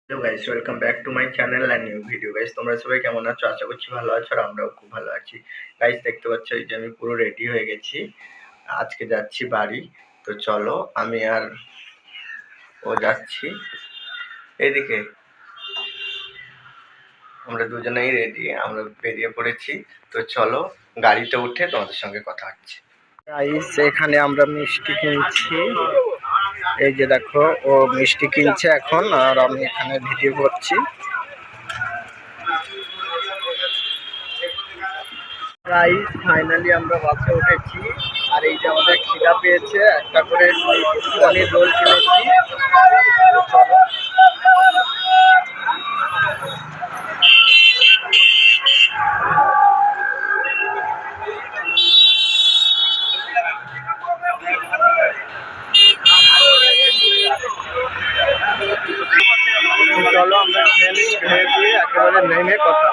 Hello guys, welcome back to my channel and new video. Guys, তোমরা সবাই কেমন আছো? আশা করছি ভালো আছো আর আমরাও খুব ভালো আছি। গাইস, দেখতে পাচ্ছ এই যে আমি পুরো রেডি হয়ে গেছি, আজকে যাচ্ছি বাড়ি। তো চলো, আমি আর ও যাচ্ছি এদিকে। আমরা দুজনেই রেডি, আমরা বেরিয়ে পড়েছি। তো চলো, গাড়িতে উঠে তোমাদের সঙ্গে কথা হচ্ছে। গাইস, এখানে আমরা মিষ্টি কিনছি। এই যে দেখো, ও মিষ্টি কিনছে এখন আর আমি এখানে ভিডিও করছি। গাইস, ফাইনালি আমরা বাসে উঠেছি আর এই যে আমাদের খিদা পেয়েছে, একটা করে পনির রোল কিনেছি। চলো, চলো আমরা খেয়ে দিয়ে একেবারে নেমে কথা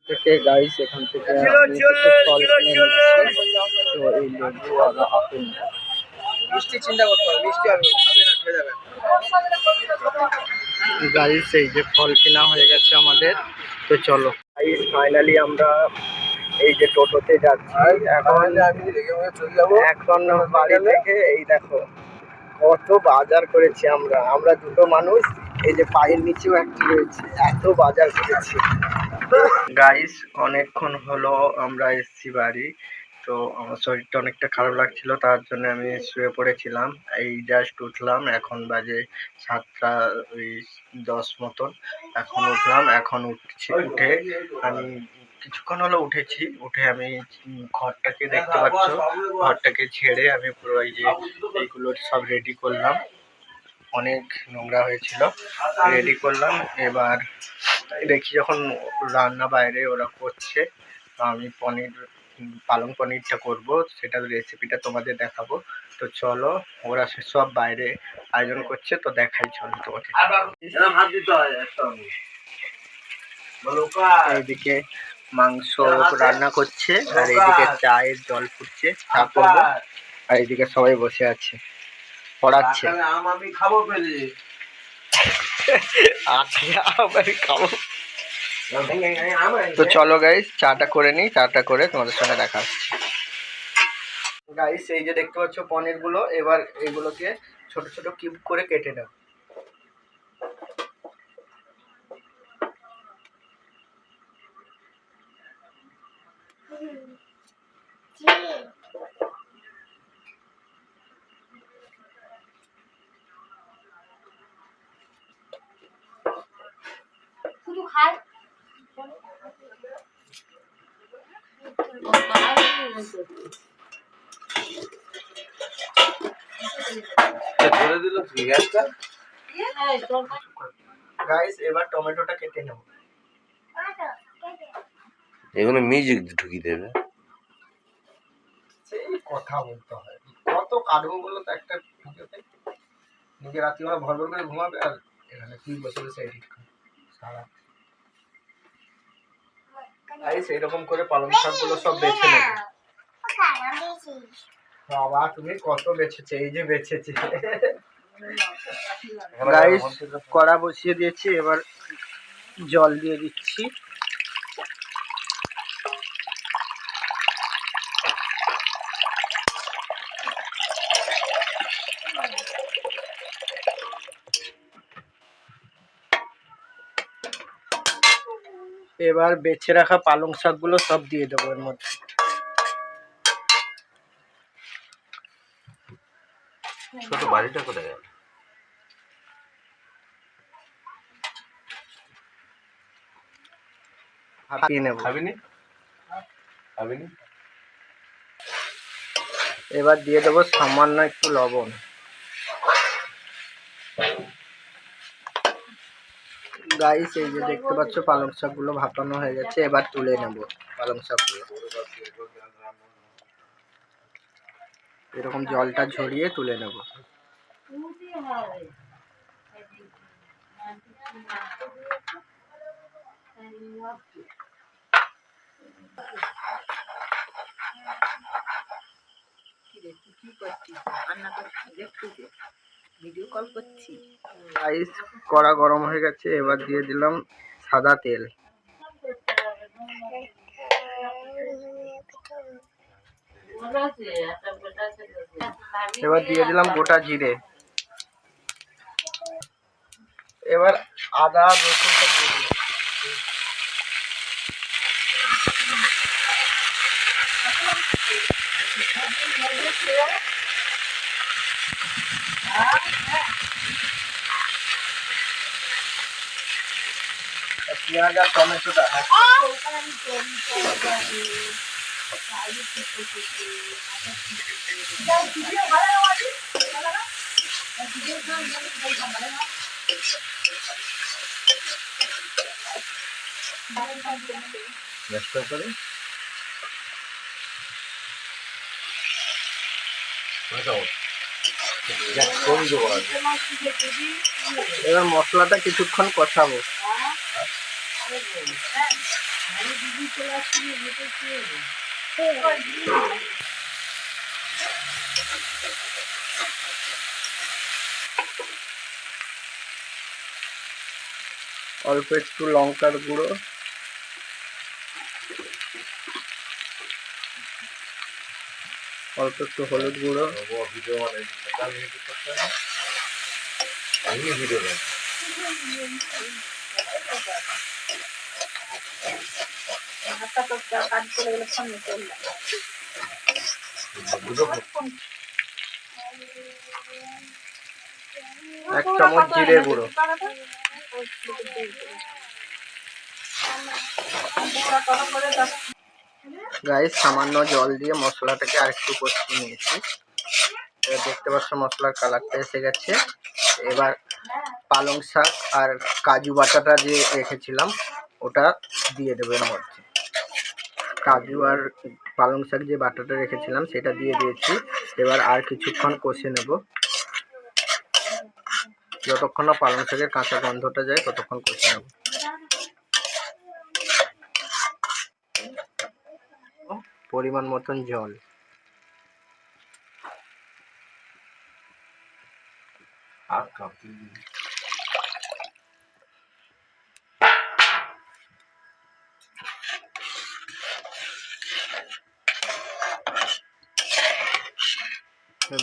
থেকে। গাইস, এখান থেকে আমি কিছু ফল কিনে নিচ্ছি। তো এই লেবু আর আপেল, মিষ্টি চিন্তা করতে হবে, মিষ্টি হবে না, খেয়ে যাবে। গাইস, এই যে ফল কেনা হয়ে গেছে আমাদের। তো চলো গাইস, ফাইনালি আমরা এই যে টোটোতে যাচ্ছি এখন বাড়ি থেকে। এই দেখো কত বাজার করেছি আমরা দুটো মানুষ। এই যে পায়ের নিচেও একটা রয়েছে, এত বাজার করেছি। গাইস, অনেকক্ষণ হলো আমরা এসছি বাড়ি। তো আমার শরীরটা অনেকটা খারাপ লাগছিল, তার জন্য আমি শুয়ে পড়েছিলাম। এই জাস্ট উঠলাম, এখন বাজে 7:10 মতন। এখন উঠলাম, এখন উঠে আমি কিছুক্ষণ হলো উঠেছি। উঠে আমি ঘরটাকে দেখতে পাচ্ছ, ঘরটাকে ছেড়ে আমি পুরো এই যে এইগুলো সব রেডি করলাম। অনেক নোংরা হয়েছিল, রেডি করলাম। এবার দেখি যখন রান্না বাইরে ওরা করছে, তো আমি পালং পনিরটা করব, সেটার রেসিপিটা তোমাদের দেখাবো। তো চলো, ওরা সব বাইরে আয়োজন করছে, তো দেখাই চলো তোমাকে। এইদিকে মাংস রান্না করছে আর এইদিকে চায়ের জল ফুটছে, চা করবো। আর এইদিকে সবাই বসে আছে, পড়াচ্ছে। আমি খাবো পেলে খাবো। তো চলো গাইস, চাটা করে নিই, চাটা করে তোমাদের সঙ্গে দেখা হচ্ছে। গাইস, এই যে দেখতে পাচ্ছ পনির গুলো, এবার এগুলোকে ছোট ছোট কিউব করে কেটে নাও। শুধু খাই ধরে দিল গ্যাসটা। গাইস, এবার টমেটোটা কেটে নেব। এগুলো মিউজিক ঢুকিয়ে দেবে, সেই কথা বলতে হয়। কত কাটবো বলো তো একটা ভিডিওতে? নিজে রাত্রিবেলা ভর ভর করে ঘুমাবে আর এখানে কি বসে বসে এডিট করে সারা। গাইস, এরকম করে পালং শাকগুলো সব বেছে নেব। বাবা, তুমি কত বেছেছে? এই যে বেছেছে। গাইস, কড়া বসিয়ে দিয়েছি, এবার জল দিয়ে দিচ্ছি। এবার বেছে রাখা পালং শাকগুলো সব দিয়ে দেবো এর মধ্যে। ছোট বাড়িটা কোথায় গেল? হাঁপিয়ে নেব। এবার দিয়ে দেবো সামান্য একটু লবণ। গাইস, এই যে দেখতে পাচ্ছ পালং শাকগুলো ভাপানো হয়ে গেছে, এবার তুলে নেব পালং শাকগুলো। এরকম জলটা ঝরিয়ে তুলে নেব। কি করছিস? রান্না করছিস? দেখছিস? ভিডিও কল করছি। রাইস কড়া গরম হয়ে গেছে, এবার দিয়ে দিলাম সাদা তেল। এবার দিয়ে দিলাম গোটা জিরে। এবার আদা রসুনটা দিয়ে দিলাম। পেঁয়াজ আর টমেটোটা এবার মশলাটা কিছুক্ষণ কষাবো। অল্প একটু লঙ্কার গুঁড়ো, অল্প একটু হলুদ গুঁড়ো, এক চামচ জিরে গুঁড়ো। গাইস সামান্য জল দিয়ে মশলাটাকে আরেকটু কষিয়ে নিয়েছি। এবার দেখতে পাচ্ছ মশলার কালারটা এসে গেছে। এবার পালং শাক আর কাজু বাটাটা যে রেখেছিলাম ওটা দিয়ে দেবো এর মধ্যে। কাজু আর পালং শাক যে বাটাটা রেখেছিলাম সেটা দিয়ে দিয়েছি। এবার আর কিছুক্ষণ কষে নেব, যতক্ষণ না পালং শাকের কাঁচা গন্ধটা যায় ততক্ষণ কষে নেব। পরিমাণ মতন জল।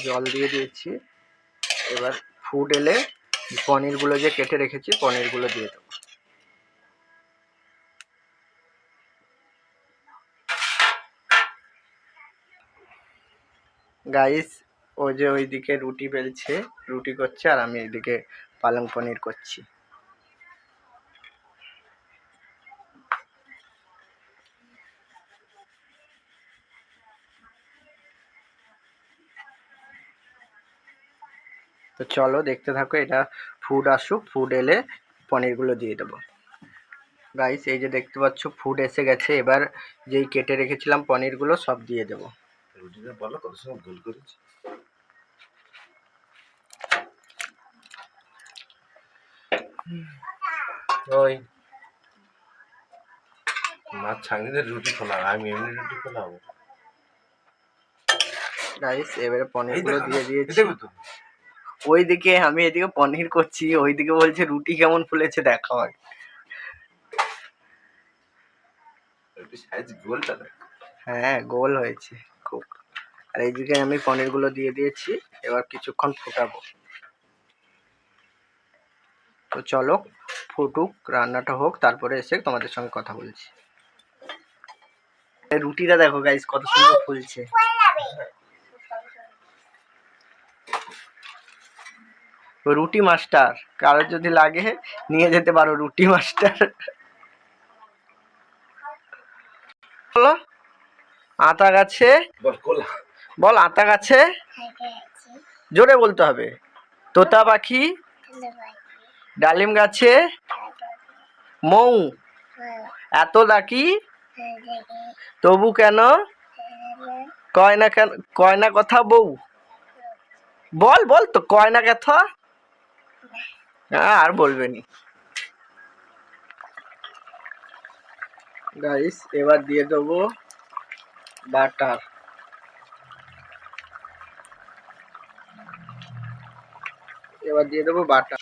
জল দিয়ে দিয়েছি। এবার ফুট এলে পনিরগুলো যে কেটে রেখেছি পনিরগুলো দিয়ে দেবো। গাইস ও যে ওইদিকে রুটি বেলছে, রুটি করছে, আর আমি এদিকে পালং পনির করছি। তো চলো দেখতে থাকো, এটা ফুড আসুক, ফুড এলে পনিরগুলো দিয়ে দেবো। গাইস এই যে দেখতে পাচ্ছ ফুড এসে গেছে। এবার যেই কেটে রেখেছিলাম পনিরগুলো সব দিয়ে দেবো। রুটিটা বলো কত সময় গোল করেছি। ওই মাছ ছাগনিদের রুটি খোলা, আমি এমনি রুটি খোলাবো। গাইস এবারে পনিরগুলো দিয়ে দিয়েছি। ওইদিকে আমি এদিকে পনির করছি, ওইদিকে বলছে রুটি কেমন ফুলেছে দেখো। হ্যাঁ গোল হয়েছে খুব। আর এইদিকে আমি পনিরগুলো দিয়ে দিয়েছি। এবার কিছুক্ষণ ফুটাবো। তো চলো ফুটুক, রান্নাটা হোক, তারপরে এসে তোমাদের সঙ্গে কথা বলছি। রুটিটা দেখো গাইস কত সুন্দর ফুলছে। রুটি মাস্টার, কারোর যদি লাগে নিয়ে যেতে পারো রুটি মাস্টার। বলো আতা গাছে, বল আতা গাছে, জোরে বলতে হবে। তোতা পাখি ডালিম গাছে, মৌ এত ডাকি তবু কেন কয় না, কেন কয় না কথা বউ। বল বল তো কয় না কথা। আর বলবে নি। গাইস এবার দিয়ে দেবো বাটার। এবার দিয়ে দেবো বাটা।